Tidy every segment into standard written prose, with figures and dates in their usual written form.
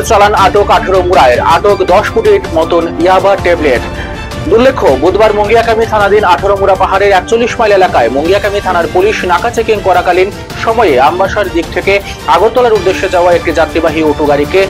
গাড়ির চালান আটক 18 মুরায়ের, আটক 10 কোটির মতন ইয়াবা ট্যাবলেট। উল্লেখ্য, বুধবার মুঙ্গিয়াকামী থানাধীন 18 মুরা পাহাড়ের 41 মাইল এলাকায় মুঙ্গিয়াকামী থানার পুলিশ নাকা চেকিং করাকালীন সময়ে আমবাসার দিক থেকে আগরতলার উদ্দেশ্যে যাওয়া একটি যাত্রীবাহী অটো গাড়িকে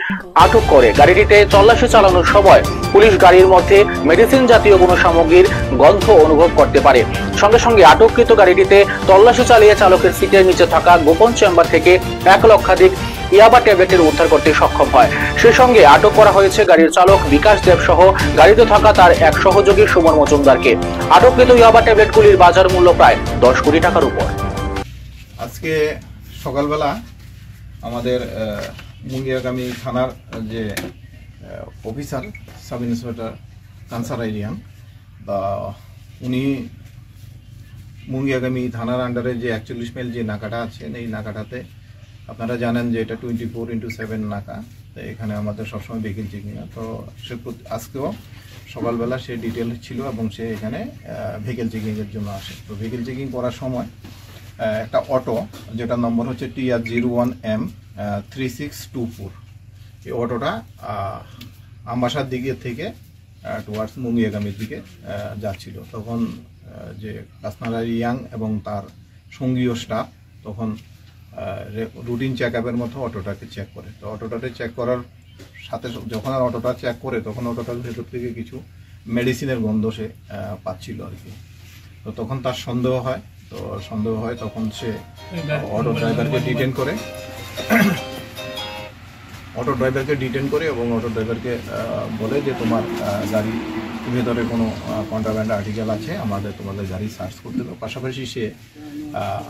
আটক করে। গাড়িটিতে তল্লাশি চালানোর সময় পুলিশ গাড়ির মধ্যে মেডিসিন জাতীয় কোনো সামগ্রীর গন্ধ অনুভব করতে পারে। সঙ্গে সঙ্গে আটককৃত গাড়িটিতে তল্লাশি চালিয়ে চালকের সিটের নিচে থাকা গোপন চেম্বার থেকে 1 লক্ষাধিক ইয়াবা ট্যাবলেটের উদ্ধার করতে সক্ষম হয়। সেই সঙ্গে আটক করা হয়েছে গাড়ির চালক বিকাশ দেব সহ গাড়িতে থাকা তার এক সহযোগী সুমন মজুমদারকে। আটককৃত ইয়াবা ট্যাবলেটগুলির বাজার মূল্য প্রায় 10 কোটি টাকার উপর। আজকে সকালবেলা আমাদের মুঙ্গিয়াকামী থানার যে অফিসার সাব ইন্সপেক্টর কানসার আইরিয়ান উনি মুঙ্গিয়াকামী থানার আন্ডারে যে 41 মাইল যে নাকাটা আছে, এই নাকাটাতে আপনারা জানেন যে এটা 24/7 নাকা। তো এখানে আমাদের সবসময় ভেহিকেল চেকিং। তো সে আজকেও সকালবেলা সে ডিটেল ছিল এবং সে এখানে ভেহিকেল চেকিংয়ের জন্য আসে। তো ভেহিকেল চেকিং করার সময় একটা অটো, যেটার নম্বর হচ্ছে TR01M 3624, এই অটোটা আমবাসার দিকে থেকে টুয়ার্ডস মুঙ্গিয়াকামীর দিকে যাচ্ছিল। তখন যে কাসনার ইয়াং এবং তার সঙ্গীয় স্টাফ তখন রুটিন চেক আপের মতো অটোটাকে চেক করে। তো অটোটাকে চেক করার সাথে যখন অটোটা চেক করে তখন অটোটার ভেতর থেকে কিছু মেডিসিনের গন্ধ সে পাচ্ছিল আর কি। তো তখন তার সন্দেহ হয়। তখন সে অটো ড্রাইভারকে ডিটেন করে এবং অটো ড্রাইভারকে বলে যে তোমার গাড়ির ভেতরে কোনো কন্ট্রাব্যান্ড আর্টিকেল আছে, তোমাদের গাড়ি সার্চ করতে হবে। পাশাপাশি সে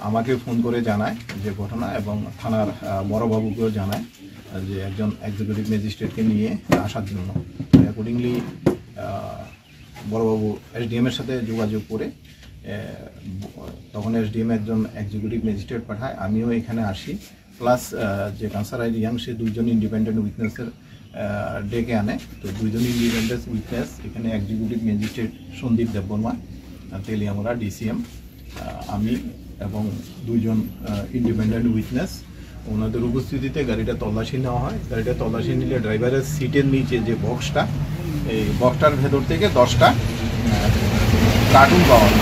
আমাকে ফোন করে জানায় যে ঘটনা, এবং থানার বড়বাবুকেও জানায় যে একজন এক্সিকিউটিভ ম্যাজিস্ট্রেটকে নিয়ে আসার জন্য। অ্যাকর্ডিংলি বড়বাবু SDM এর সাথে যোগাযোগ করে তখন SDM একজন এক্সিকিউটিভ ম্যাজিস্ট্রেট পাঠায়, আমিও এখানে আসি। প্লাস যে কানসার আইরিয়ান সে 2জন ইন্ডিপেন্ডেন্ট উইটনেসের ডেকে আনে। তো 2জন ইন্ডিপেন্ডেন্ট উইটনেস এখানে executive magistrate Sandeep Debbarma, Teliamura DCM, আমি এবং 2জন ইন্ডিপেন্ডেন্ট উইটনেস, ওনাদের উপস্থিতিতে গাড়িটা তল্লাশি নেওয়া হয়। গাড়িটা তল্লাশি নিলে ড্রাইভারের সিটের নিচে যে বক্সটা, এই বক্সটার ভেতর থেকে 10টা কার্টুন পাওয়া যায়।